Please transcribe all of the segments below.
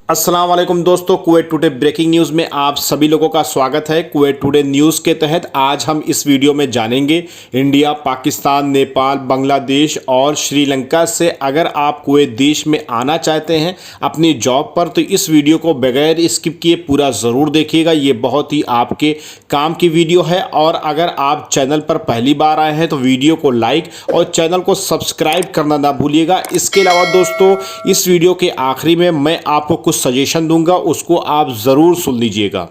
अस्सलाम वालेकुम दोस्तों, कुवैत टुडे ब्रेकिंग न्यूज़ में आप सभी लोगों का स्वागत है। कुवैत टुडे न्यूज़ के तहत आज हम इस वीडियो में जानेंगे इंडिया, पाकिस्तान, नेपाल, बांग्लादेश और श्रीलंका से अगर आप कुवैत देश में आना चाहते हैं अपनी जॉब पर तो इस वीडियो को बगैर स्किप किए पूरा ज़रूर देखिएगा। ये बहुत ही आपके काम की वीडियो है और अगर आप चैनल पर पहली बार आए हैं तो वीडियो को लाइक और चैनल को सब्सक्राइब करना ना भूलिएगा। इसके अलावा दोस्तों इस वीडियो के आखिरी में मैं आपको कुछ सजेशन दूंगा, उसको आप ज़रूर सुन लीजिएगा।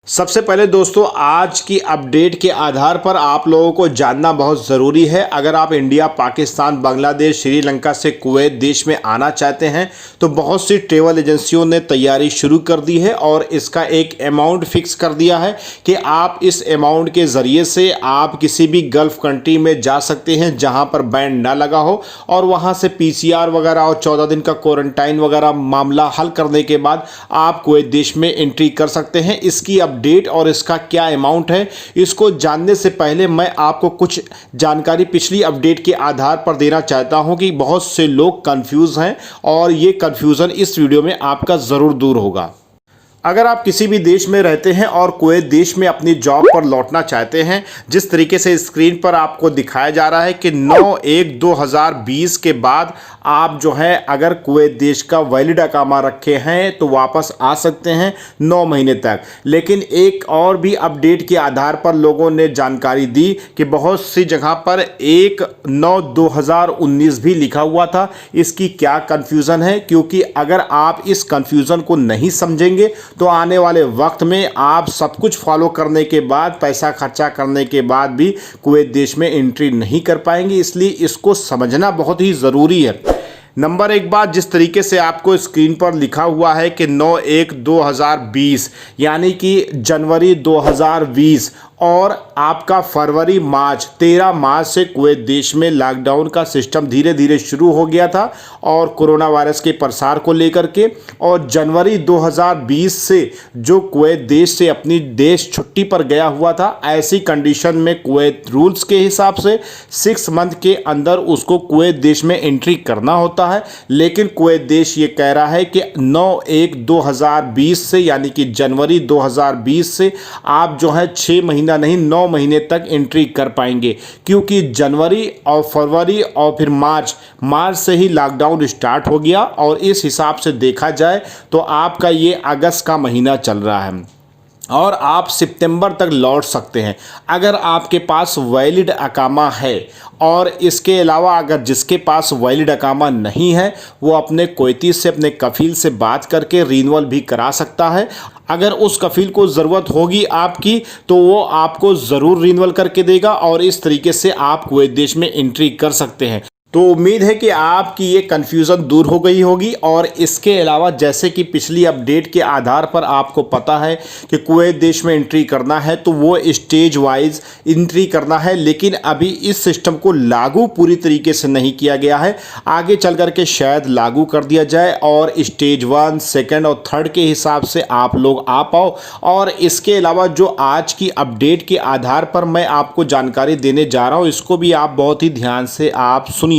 सबसे पहले दोस्तों आज की अपडेट के आधार पर आप लोगों को जानना बहुत ज़रूरी है। अगर आप इंडिया, पाकिस्तान, बांग्लादेश, श्रीलंका से कुवैत देश में आना चाहते हैं तो बहुत सी ट्रैवल एजेंसियों ने तैयारी शुरू कर दी है और इसका एक अमाउंट फिक्स कर दिया है कि आप इस अमाउंट के ज़रिए से आप किसी भी गल्फ़ कंट्री में जा सकते हैं जहां पर बैन ना लगा हो और वहां से PCR वगैरह और 14 दिन का क्वारंटाइन वगैरह मामला हल करने के बाद आप कुवैत देश में एंट्री कर सकते हैं। इसकी अपडेट और इसका क्या अमाउंट है इसको जानने से पहले मैं आपको कुछ जानकारी पिछली अपडेट के आधार पर देना चाहता हूं कि बहुत से लोग कंफ्यूज हैं और ये कंफ्यूजन इस वीडियो में आपका ज़रूर दूर होगा। अगर आप किसी भी देश में रहते हैं और कुवैत देश में अपनी जॉब पर लौटना चाहते हैं, जिस तरीके से स्क्रीन पर आपको दिखाया जा रहा है कि 9/1/2020 के बाद आप जो है अगर कुवैत देश का वैलिड अकामा रखे हैं तो वापस आ सकते हैं 9 महीने तक। लेकिन एक और भी अपडेट के आधार पर लोगों ने जानकारी दी कि बहुत सी जगह पर 1/9/2019 भी लिखा हुआ था। इसकी क्या कन्फ्यूज़न है, क्योंकि अगर आप इस कन्फ्यूज़न को नहीं समझेंगे तो आने वाले वक्त में आप सब कुछ फॉलो करने के बाद, पैसा खर्चा करने के बाद भी कुवैत देश में एंट्री नहीं कर पाएंगे। इसलिए इसको समझना बहुत ही ज़रूरी है। नंबर एक बात, जिस तरीके से आपको स्क्रीन पर लिखा हुआ है कि 9/1/2020 यानी कि जनवरी 2020 और आपका फरवरी मार्च 13 मार्च से कुवैत देश में लॉकडाउन का सिस्टम धीरे धीरे शुरू हो गया था और कोरोना वायरस के प्रसार को लेकर के, और जनवरी 2020 से जो कुवैत देश से अपनी देश छुट्टी पर गया हुआ था, ऐसी कंडीशन में कुवैत रूल्स के हिसाब से 6 मंथ के अंदर उसको कुवैत देश में एंट्री करना होता है। लेकिन कुवैत देश ये कह रहा है कि 9/1/2020 से यानी कि जनवरी 2020 से आप जो है 6 महीना नहीं 9 महीने तक एंट्री कर पाएंगे, क्योंकि जनवरी और फरवरी और फिर मार्च से ही लॉकडाउन स्टार्ट हो गया और इस हिसाब से देखा जाए तो आपका ये अगस्त का महीना चल रहा है और आप सितंबर तक लौट सकते हैं अगर आपके पास वैलिड अकामा है। और इसके अलावा अगर जिसके पास वैलिड अकामा नहीं है वो अपने कुवैती से, अपने कफ़ील से बात करके रिन्यूअल भी करा सकता है। अगर उस कफ़ील को ज़रूरत होगी आपकी तो वो आपको ज़रूर रिन्यूअल करके देगा और इस तरीके से आप कुवैत देश में एंट्री कर सकते हैं। तो उम्मीद है कि आपकी ये कन्फ्यूज़न दूर हो गई होगी। और इसके अलावा जैसे कि पिछली अपडेट के आधार पर आपको पता है कि कुवैत देश में एंट्री करना है तो वो स्टेज वाइज एंट्री करना है, लेकिन अभी इस सिस्टम को लागू पूरी तरीके से नहीं किया गया है। आगे चल कर के शायद लागू कर दिया जाए और स्टेज 1, सेकेंड और थर्ड के हिसाब से आप लोग आ पाओ। और इसके अलावा जो आज की अपडेट के आधार पर मैं आपको जानकारी देने जा रहा हूँ इसको भी आप बहुत ही ध्यान से आप सुनिए।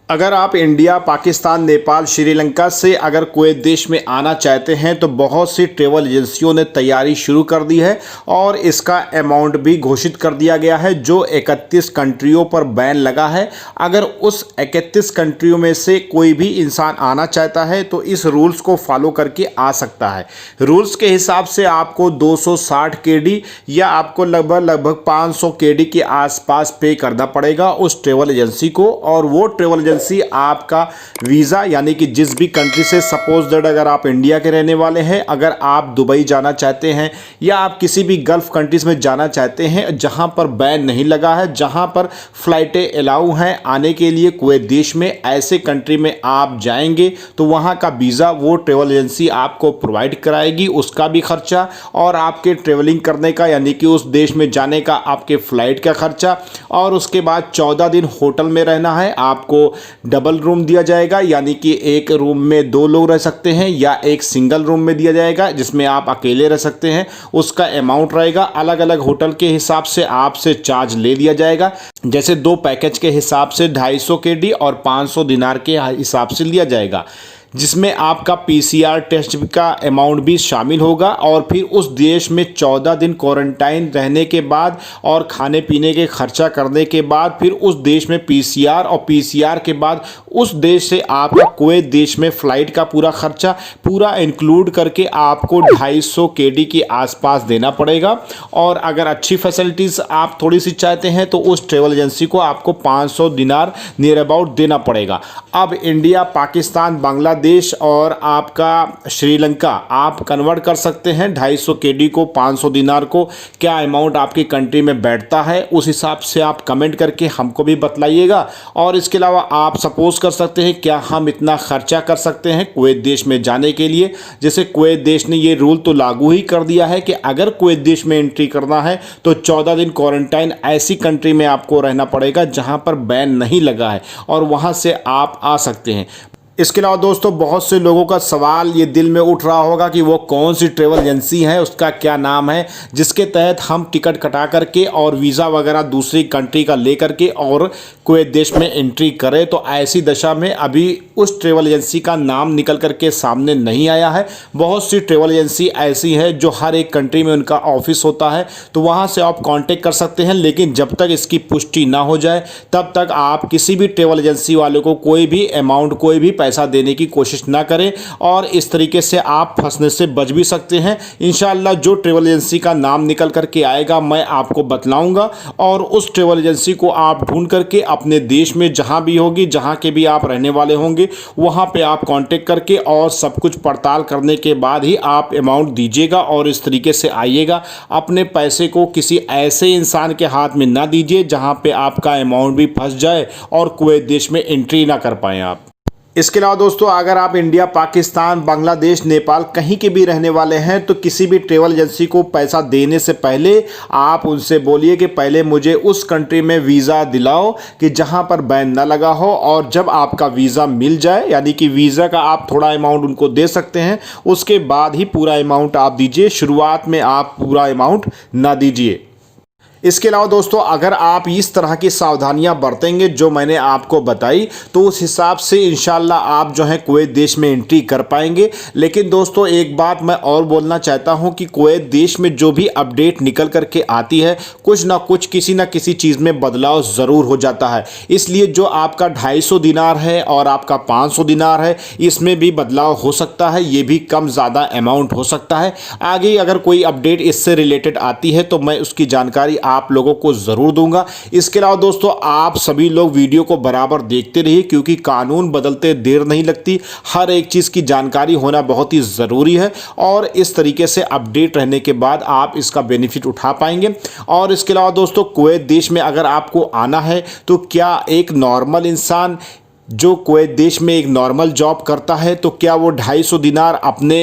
अगर आप इंडिया, पाकिस्तान, नेपाल, श्रीलंका से अगर कुवैत देश में आना चाहते हैं तो बहुत सी ट्रैवल एजेंसियों ने तैयारी शुरू कर दी है और इसका अमाउंट भी घोषित कर दिया गया है। जो 31 कंट्रियों पर बैन लगा है, अगर उस 31 कंट्रियों में से कोई भी इंसान आना चाहता है तो इस रूल्स को फॉलो करके आ सकता है। रूल्स के हिसाब से आपको 260 KD या आपको लगभग 500 KD के आसपास पे करना पड़ेगा उस ट्रैवल एजेंसी को। और वो ट्रैवल एजेंसी आपका वीज़ा यानी कि जिस भी कंट्री से, सपोज दैट अगर आप इंडिया के रहने वाले हैं, अगर आप दुबई जाना चाहते हैं या आप किसी भी गल्फ़ कंट्रीज़ में जाना चाहते हैं जहां पर बैन नहीं लगा है, जहां पर फ़्लाइटें अलाउ हैं आने के लिए कुवैत देश में, ऐसे कंट्री में आप जाएंगे तो वहां का वीज़ा वो ट्रैवल एजेंसी आपको प्रोवाइड कराएगी, उसका भी खर्चा और आपके ट्रेवलिंग करने का यानी कि उस देश में जाने का आपके फ़्लाइट का खर्चा। और उसके बाद 14 दिन होटल में रहना है, आपको डबल रूम दिया जाएगा यानी कि एक रूम में 2 लोग रह सकते हैं या एक सिंगल रूम में दिया जाएगा जिसमें आप अकेले रह सकते हैं। उसका अमाउंट रहेगा, अलग अलग होटल के हिसाब से आपसे चार्ज ले लिया जाएगा। जैसे 2 पैकेज के हिसाब से 250 KD और 500 दिनार के हिसाब से लिया जाएगा। जिसमें आपका पीसीआर टेस्ट का अमाउंट भी शामिल होगा और फिर उस देश में 14 दिन क्वारंटाइन रहने के बाद और खाने पीने के खर्चा करने के बाद फिर उस देश में पीसीआर और पीसीआर के बाद उस देश से आपका कुवैत देश में फ़्लाइट का पूरा खर्चा पूरा इंक्लूड करके आपको 250 केडी के आसपास देना पड़ेगा। और अगर अच्छी फैसिलिटीज़ आप थोड़ी सी चाहते हैं तो उस ट्रेवल एजेंसी को आपको 500 दिनार नियर अबाउट देना पड़ेगा। अब इंडिया, पाकिस्तान, बांग्लादेश और आपका श्रीलंका आप कन्वर्ट कर सकते हैं 250 केडी को 500 दिनार को, क्या अमाउंट आपकी कंट्री में बैठता है उस हिसाब से आप कमेंट करके हमको भी बतलाइएगा। और इसके अलावा आप सपोज कर सकते हैं क्या हम इतना खर्चा कर सकते हैं कुवैत देश में जाने के लिए। जैसे कुवैत देश ने ये रूल तो लागू ही कर दिया है कि अगर कुवैत देश में एंट्री करना है तो 14 दिन क्वारंटाइन ऐसी कंट्री में आपको रहना पड़ेगा जहां पर बैन नहीं लगा है और वहां से आप आ सकते हैं। इसके अलावा दोस्तों बहुत से लोगों का सवाल ये दिल में उठ रहा होगा कि वो कौन सी ट्रेवल एजेंसी है, उसका क्या नाम है जिसके तहत हम टिकट कटा करके और वीज़ा वगैरह दूसरी कंट्री का ले करके और कुवैत देश में एंट्री करें। तो ऐसी दशा में अभी उस ट्रेवल एजेंसी का नाम निकल करके सामने नहीं आया है। बहुत सी ट्रेवल एजेंसी ऐसी है जो हर एक कंट्री में उनका ऑफिस होता है, तो वहाँ से आप कॉन्टेक्ट कर सकते हैं। लेकिन जब तक इसकी पुष्टि ना हो जाए तब तक आप किसी भी ट्रेवल एजेंसी वाले को कोई भी अमाउंट, कोई भी पैसा देने की कोशिश ना करें और इस तरीके से आप फंसने से बच भी सकते हैं। इंशाल्लाह जो ट्रेवल एजेंसी का नाम निकल करके आएगा मैं आपको बतलाऊंगा और उस ट्रेवल एजेंसी को आप ढूंढ करके अपने देश में जहां भी होगी, जहां के भी आप रहने वाले होंगे, वहां पे आप कांटेक्ट करके और सब कुछ पड़ताल करने के बाद ही आप अमाउंट दीजिएगा और इस तरीके से आइएगा। अपने पैसे को किसी ऐसे इंसान के हाथ में ना दीजिए जहां पे आपका अमाउंट भी फंस जाए और कुवैत देश में एंट्री ना कर पाएँ आप। इसके अलावा दोस्तों अगर आप इंडिया, पाकिस्तान, बांग्लादेश, नेपाल कहीं के भी रहने वाले हैं तो किसी भी ट्रेवल एजेंसी को पैसा देने से पहले आप उनसे बोलिए कि पहले मुझे उस कंट्री में वीज़ा दिलाओ कि जहां पर बैन ना लगा हो। और जब आपका वीज़ा मिल जाए, यानी कि वीज़ा का आप थोड़ा अमाउंट उनको दे सकते हैं, उसके बाद ही पूरा अमाउंट आप दीजिए। शुरुआत में आप पूरा अमाउंट ना दीजिए। इसके अलावा दोस्तों अगर आप इस तरह की सावधानियां बरतेंगे जो मैंने आपको बताई तो उस हिसाब से इंशाल्लाह आप जो है कुवैत देश में एंट्री कर पाएंगे। लेकिन दोस्तों एक बात मैं और बोलना चाहता हूं कि कुवैत देश में जो भी अपडेट निकल करके आती है कुछ ना कुछ किसी ना किसी चीज़ में बदलाव ज़रूर हो जाता है। इसलिए जो आपका 250 दिनार है और आपका 500 दिनार है इसमें भी बदलाव हो सकता है, ये भी कम ज़्यादा अमाउंट हो सकता है। आगे अगर कोई अपडेट इससे रिलेटेड आती है तो मैं उसकी जानकारी आप लोगों को जरूर दूंगा। इसके अलावा दोस्तों आप सभी लोग वीडियो को बराबर देखते रहिए क्योंकि कानून बदलते देर नहीं लगती। हर एक चीज़ की जानकारी होना बहुत ही ज़रूरी है और इस तरीके से अपडेट रहने के बाद आप इसका बेनिफिट उठा पाएंगे। और इसके अलावा दोस्तों कुवैत देश में अगर आपको आना है तो क्या एक नॉर्मल इंसान जो कुवैत देश में एक नॉर्मल जॉब करता है तो क्या वो 250 दिनार अपने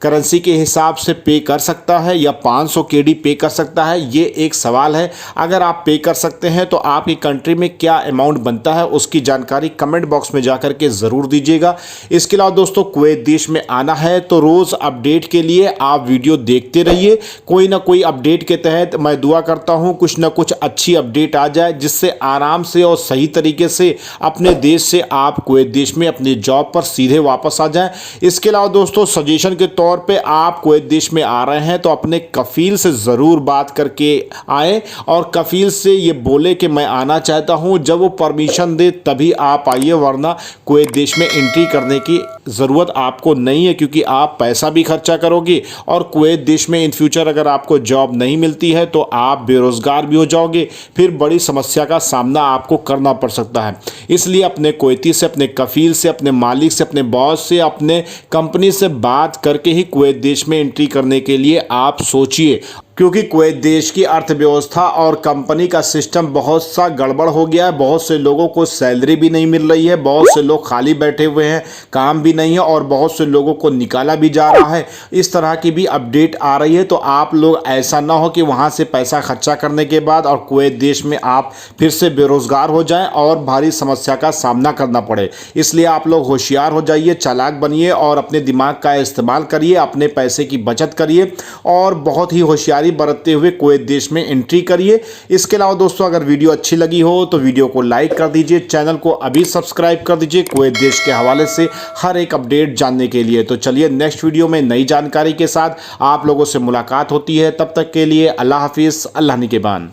करेंसी के हिसाब से पे कर सकता है या 500 केडी पे कर सकता है, ये एक सवाल है। अगर आप पे कर सकते हैं तो आपकी कंट्री में क्या अमाउंट बनता है उसकी जानकारी कमेंट बॉक्स में जा कर के ज़रूर दीजिएगा। इसके अलावा दोस्तों कुवैत देश में आना है तो रोज़ अपडेट के लिए आप वीडियो देखते रहिए। कोई ना कोई अपडेट के तहत मैं दुआ करता हूँ कुछ ना कुछ अच्छी अपडेट आ जाए जिससे आराम से और सही तरीके से अपने देश से आप कुवैत देश में अपनी जॉब पर सीधे वापस आ जाएं। इसके अलावा दोस्तों सजेशन के तौर पे आप कुवैत देश में आ रहे हैं तो अपने कफील से ज़रूर बात करके आएँ और कफील से ये बोले कि मैं आना चाहता हूं। जब वो परमिशन दे तभी आप आइए, वरना कुवैत देश में एंट्री करने की ज़रूरत आपको नहीं है क्योंकि आप पैसा भी खर्चा करोगे और कुवैत देश में इन फ्यूचर अगर आपको जॉब नहीं मिलती है तो आप बेरोज़गार भी हो जाओगे, फिर बड़ी समस्या का सामना आपको करना पड़ सकता है। इसलिए अपने कुवैती से, अपने कफील से, अपने मालिक से, अपने बॉस से, अपने कंपनी से बात करके ही कुवैत देश में एंट्री करने के लिए आप सोचिए क्योंकि कुवैत देश की अर्थव्यवस्था और कंपनी का सिस्टम बहुत सा गड़बड़ हो गया है। बहुत से लोगों को सैलरी भी नहीं मिल रही है, बहुत से लोग खाली बैठे हुए हैं, काम भी नहीं है और बहुत से लोगों को निकाला भी जा रहा है। इस तरह की भी अपडेट आ रही है। तो आप लोग ऐसा ना हो कि वहाँ से पैसा खर्चा करने के बाद और कुवैत देश में आप फिर से बेरोज़गार हो जाएं और भारी समस्या का सामना करना पड़े। इसलिए आप लोग होशियार हो जाइए, चालाक बनिए और अपने दिमाग का इस्तेमाल करिए, अपने पैसे की बचत करिए और बहुत ही होशियारी समझदारी बरतते हुए कुवैत देश में एंट्री करिए। इसके अलावा दोस्तों अगर वीडियो अच्छी लगी हो तो वीडियो को लाइक कर दीजिए, चैनल को अभी सब्सक्राइब कर दीजिए कुवैत देश के हवाले से हर एक अपडेट जानने के लिए। तो चलिए नेक्स्ट वीडियो में नई जानकारी के साथ आप लोगों से मुलाकात होती है। तब तक के लिए अल्लाह हाफिज़, अल्लाह निगहबान।